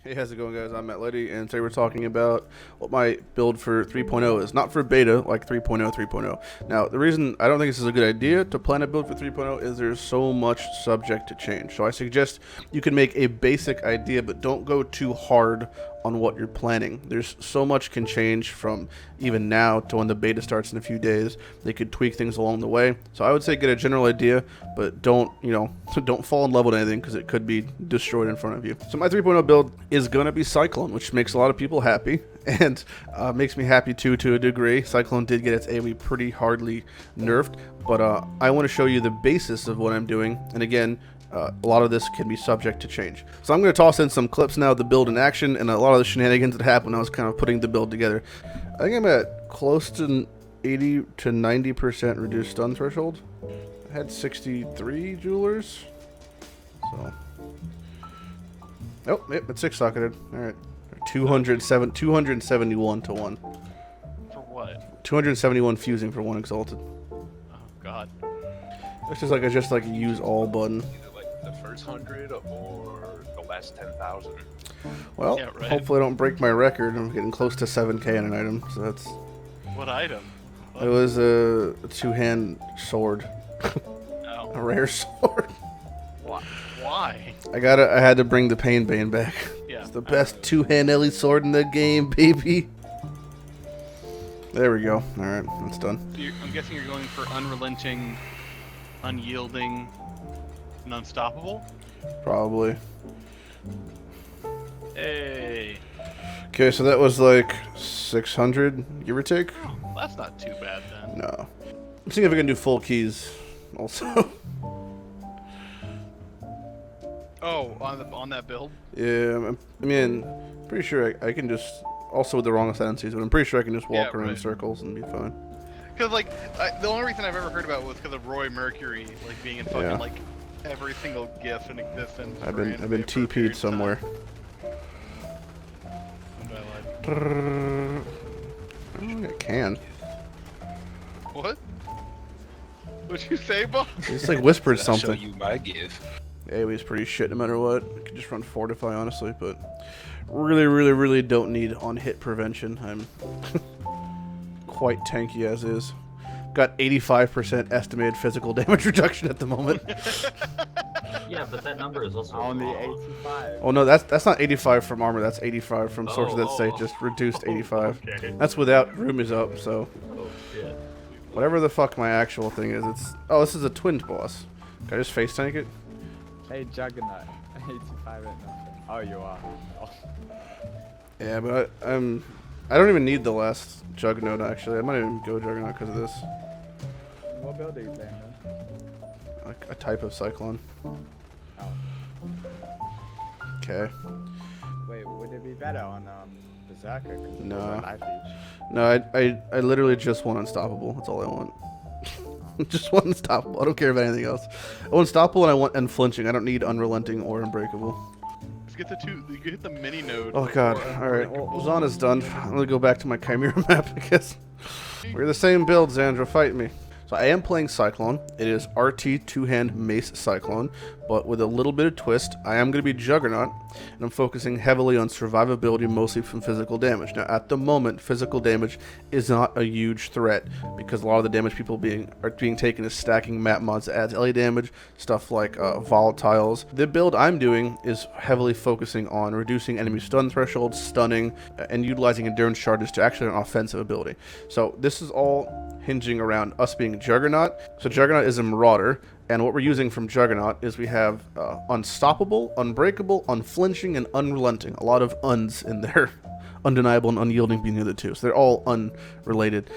Hey, how's it going, guys? I'm Lighty, and today we're talking about what my build for 3.0 is. Not for beta, like 3.0, 3.0. Now, the reason I don't think this is a good idea to plan a build for 3.0 is there's so much subject to change. So I suggest you can make a basic idea, but don't go too hard on what you're planning. There's so much can change from even now to when the beta starts in a few days. They could tweak things along the way. So I would say get a general idea, but don't, don't fall in love with anything because it could be destroyed in front of you. So my 3.0 build is going to be Cyclone, which makes a lot of people happy and makes me happy too to a degree. Cyclone did get its AoE pretty hardly nerfed, but I want to show you the basis of what I'm doing. And again, a lot of this can be subject to change. So I'm going to toss in some clips now of the build in action and a lot of the shenanigans that happened when I was kind of putting the build together. I think I'm at close to 80 to 90% reduced stun threshold. I had 63 jewelers. So, oh, yep, it's 6-socketed. Alright. 271 to 1. For what? 271 fusing for 1 exalted. Oh god. It's just like a use all button. The first 100 or the last 10,000. Well, Yeah, right. hopefully I don't break my record. I'm getting close to 7k on an item, so that's... What item? It was a two-hand sword. Oh. A rare sword. Why? I had to bring the Pain Bane back. Yeah. It's the best two-hand Ellie sword in the game, baby. There we go. Alright, that's done. I'm guessing you're going for unrelenting, unyielding, and unstoppable? Probably. Hey. Okay, so that was like 600, give or take? Oh, that's not too bad then. No. I'm seeing if I can do full keys also. Oh, on that build? Yeah, I mean, pretty sure I can just, also with the wrong ascendancies, but I'm pretty sure I can just walk around in circles and be fine. Because, like, the only reason I've ever heard about it was because of Roy Mercury, like, being in fucking, like, every single GIF in existence. I've been TP'd somewhere. I can. What? What'd you say, Bo? It's like whispered I'll something. show you my give. AoE's pretty shit no matter what. I could just run Fortify, honestly, but really don't need on-hit prevention. I'm quite tanky as is. Got 85% estimated physical damage reduction at the moment. Yeah, but that number is also only wrong. 85. Oh no, that's not 85 from armor. That's 85 from sources that say just reduced 85. Okay. That's without room is up. So Oh shit. whatever the fuck my actual thing is, it's this is a twinned boss. Can I just face tank it? Hey, Juggernaut. 85 and nothing. Oh, you are. Oh. Yeah, but I don't even need the last Juggernaut actually. I might even go Juggernaut because of this. What build are you playing then? Like a type of Cyclone. Oh. Okay. Wait, would it be better on Berserker? Cause it's No. over life leech. No, I literally just want Unstoppable. That's all I want. Just want Unstoppable. I don't care about anything else. I want Unstoppable and I want Unflinching. I don't need Unrelenting or Unbreakable. Let's get you can hit the mini node. Oh god. Alright. Well, Zana's done. I'm gonna go back to my Chimera map, I guess. We're the same build, Xandra. Fight me. So I am playing Cyclone. It is RT two-hand Mace Cyclone, but with a little bit of twist. I am going to be Juggernaut, and I'm focusing heavily on survivability, mostly from physical damage. Now, at the moment, physical damage is not a huge threat because a lot of the damage people are being taken is stacking map mods that adds LA damage, stuff like volatiles. The build I'm doing is heavily focusing on reducing enemy stun thresholds, stunning, and utilizing endurance charges to actually an offensive ability. So this is all hinging around us being Juggernaut. So Juggernaut is a Marauder, and what we're using from Juggernaut is we have Unstoppable, Unbreakable, Unflinching, and Unrelenting. A lot of uns in there. Undeniable and Unyielding being the other two. So they're all unrelated.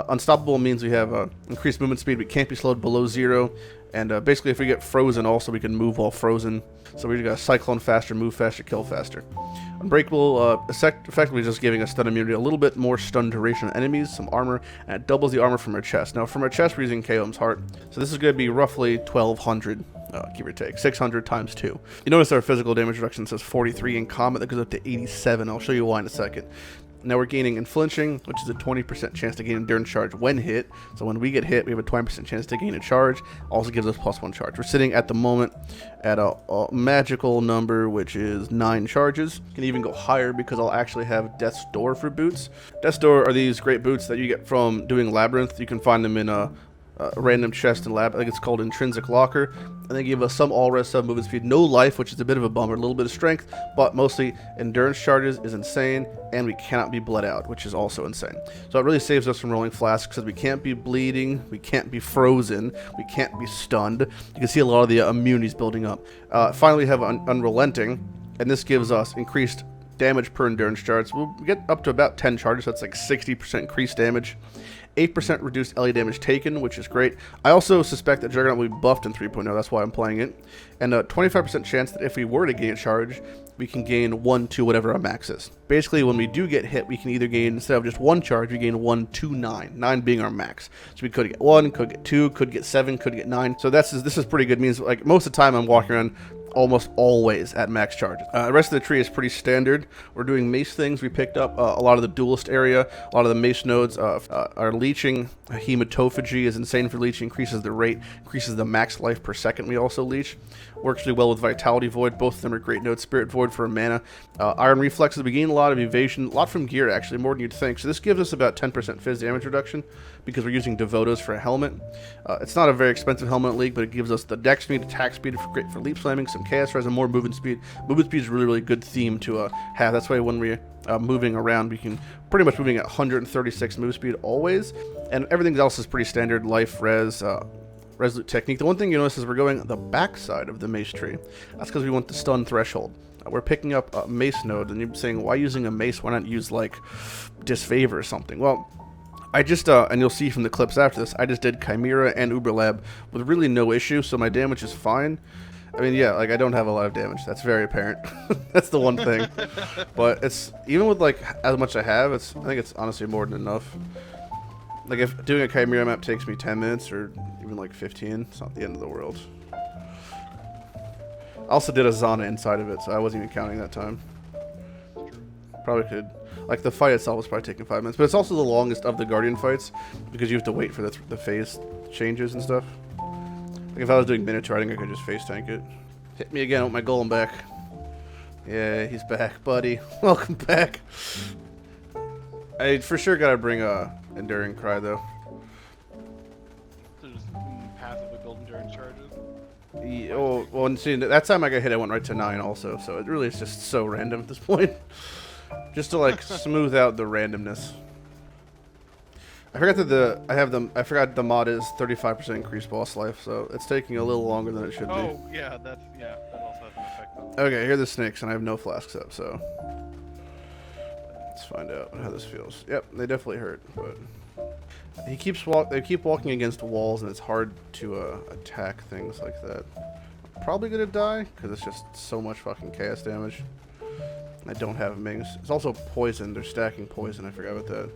Unstoppable means we have increased movement speed. We can't be slowed below 0. And basically if we get frozen also, we can move while frozen. So we got Cyclone faster, move faster, kill faster. Unbreakable, effectively just giving us stun immunity, a little bit more stun duration on enemies, some armor, and it doubles the armor from our chest. Now from our chest we're using Kaom's Heart, so this is going to be roughly 1200, give or take, 600 times 2. You notice our physical damage reduction says 43 in combat, that goes up to 87, I'll show you why in a second. Now we're gaining in flinching, which is a 20% chance to gain endurance charge when hit. So when we get hit, we have a 20% chance to gain a charge. Also gives us +1 charge. We're sitting at the moment at a magical number, which is 9 charges. Can even go higher because I'll actually have Death's Door for boots. Death's Door are these great boots that you get from doing Labyrinth. You can find them in a random chest in Lab. I think it's called Intrinsic Locker. And they give us some all-res, some movement speed, no life, which is a bit of a bummer, a little bit of strength, but mostly endurance charges is insane, and we cannot be bled out, which is also insane. So it really saves us from rolling flasks because we can't be bleeding, we can't be frozen, we can't be stunned. You can see a lot of the immunities building up. Finally, we have Unrelenting, and this gives us increased damage per endurance charge. We'll get up to about 10 charges, so that's like 60% increased damage. 8% reduced LE damage taken, which is great. I also suspect that Juggernaut will be buffed in 3.0, that's why I'm playing it. And a 25% chance that if we were to gain a charge, we can gain 1 to whatever our max is. Basically, when we do get hit, we can either gain, instead of just 1 charge, we gain 1 to 9. 9 being our max. So we could get 1, could get 2, could get 7, could get 9. So this is pretty good. It means like most of the time I'm walking around almost always at max charges. The rest of the tree is pretty standard. We're doing mace things. We picked up a lot of the duelist area, a lot of the mace nodes. Our leeching, hematophagy is insane for leeching, increases the rate, increases the max life per second we also leech. Works really well with Vitality Void. Both of them are great nodes. Spirit Void for mana. Iron Reflexes, we gain a lot of evasion, a lot from gear actually, more than you'd think. So this gives us about 10% phys damage reduction because we're using Devotos for a helmet. It's not a very expensive helmet league, but it gives us the dex speed, attack speed, great for leap slamming, some chaos res, and more movement speed. Movement speed is a really, really good theme to have. That's why when we're moving around, we can pretty much moving at 136 move speed always, and everything else is pretty standard. Life, res, resolute technique. The one thing you notice is we're going the back side of the mace tree. That's because we want the stun threshold. We're picking up a mace node, and you're saying, why using a mace? Why not use like disfavor or something? Well, I just, and you'll see from the clips after this, I just did Chimera and Uberlab with really no issue, so my damage is fine. I mean, yeah, like I don't have a lot of damage. That's very apparent. That's the one thing. But it's, even with like as much I have, I think it's honestly more than enough. Like if doing a Chimera map takes me 10 minutes or even like 15, it's not the end of the world. I also did a Zana inside of it, so I wasn't even counting that time. Probably could. Like the fight itself was probably taking 5 minutes, but it's also the longest of the Guardian fights because you have to wait for the phase changes and stuff. Like if I was doing Minotaur, I think I could just face tank it. Hit me again with my golem back. Yeah, he's back, buddy. Welcome back. I for sure gotta bring a Enduring Cry though. There's path of the golden endurance charges. Yeah, well, and see, that time I got hit, I went right to 9 also, so it really is just so random at this point. Just to like smooth out the randomness. I forgot that I forgot the mod is 35% increased boss life, so it's taking a little longer than it should be. Oh, yeah, that also has an effect on Okay, here are the snakes, and I have no flasks up, so let's find out how this feels. Yep, they definitely hurt, but they keep walking against walls, and it's hard to attack things like that. I'm probably gonna die because it's just so much fucking chaos damage. I don't have Mings. It's also poison. They're stacking poison. I forgot about that.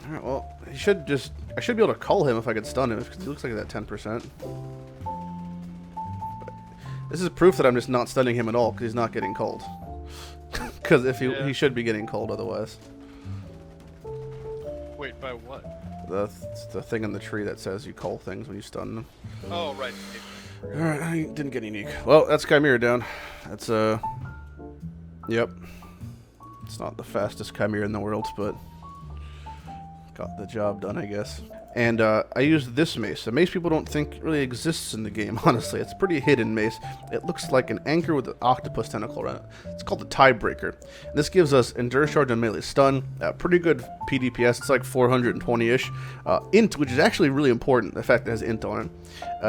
Alright, well, I should be able to cull him if I could stun him, because he looks like that 10%. But this is proof that I'm just not stunning him at all, because he's not getting culled. Because if he should be getting culled otherwise. Wait, by what? The thing in the tree that says you cull things when you stun them. Oh, right. Alright, I didn't get unique. Well, that's Chimera down. That's, yep. It's not the fastest Chimera in the world, but got the job done, I guess. And I used this mace. The mace people don't think really exists in the game, honestly. It's a pretty hidden mace. It looks like an anchor with an octopus tentacle around it. It's called the Tiebreaker. And this gives us endurance charge and melee stun. Pretty good PDPS. It's like 420-ish. Int, which is actually really important, the fact that it has int on it.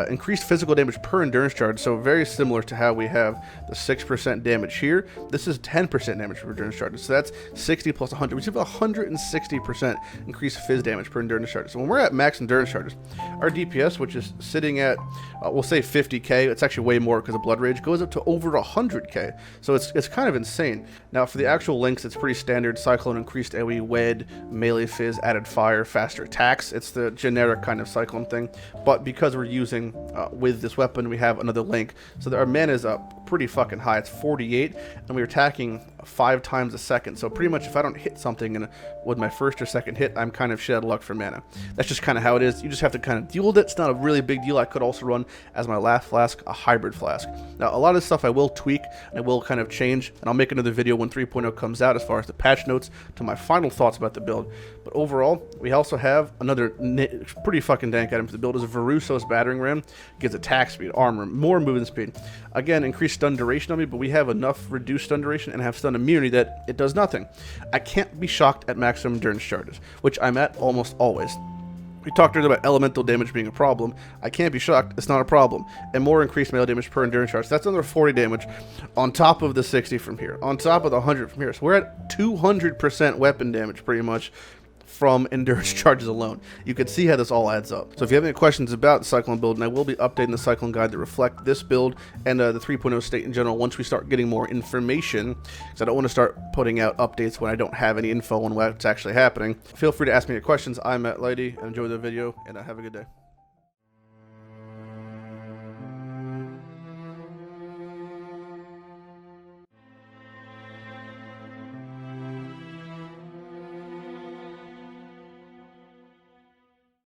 Increased physical damage per endurance charge, so very similar to how we have the 6% damage here. This is 10% damage per endurance charge. So that's 60 plus 100. We have 160% increased phys damage per endurance charge. So when we're at max endurance charges, our DPS, which is sitting at, we'll say 50k, it's actually way more because of Blood Rage, goes up to over 100k. So it's kind of insane. Now for the actual links, it's pretty standard. Cyclone increased AoE, Wed, melee fizz, added fire, faster attacks. It's the generic kind of Cyclone thing. But because we're using with this weapon, we have another link. So that our mana is up pretty fucking high. It's 48, and we were attacking 5 times a second. So pretty much if I don't hit something with my first or second hit, I'm kind of shit out of luck for mana. That's just kind of how it is. You just have to kind of deal with it. It's not a really big deal. I could also run as my last flask a hybrid flask. Now, a lot of this stuff I will tweak and I will kind of change, and I'll make another video when 3.0 comes out as far as the patch notes to my final thoughts about the build. But overall, we also have another pretty fucking dank item for the build is a Varuso's Battering Ram. Gives attack speed, armor, more movement speed. Again, increased stun duration on me, but we have enough reduced stun duration and have stun immunity that it does nothing. I can't be shocked at maximum endurance charges, which I'm at almost always. We talked earlier about elemental damage being a problem. I can't be shocked, it's not a problem. And more increased melee damage per endurance charge. That's another 40 damage on top of the 60 from here, on top of the 100 from here. So we're at 200% weapon damage pretty much from endurance charges alone. You can see how this all adds up. So if you have any questions about the Cyclone build, and I will be updating the Cyclone guide to reflect this build and the 3.0 state in general once we start getting more information, because I don't want to start putting out updates when I don't have any info on what's actually happening. Feel free to ask me your questions. I'm at Lighty, and enjoy the video, and have a good day.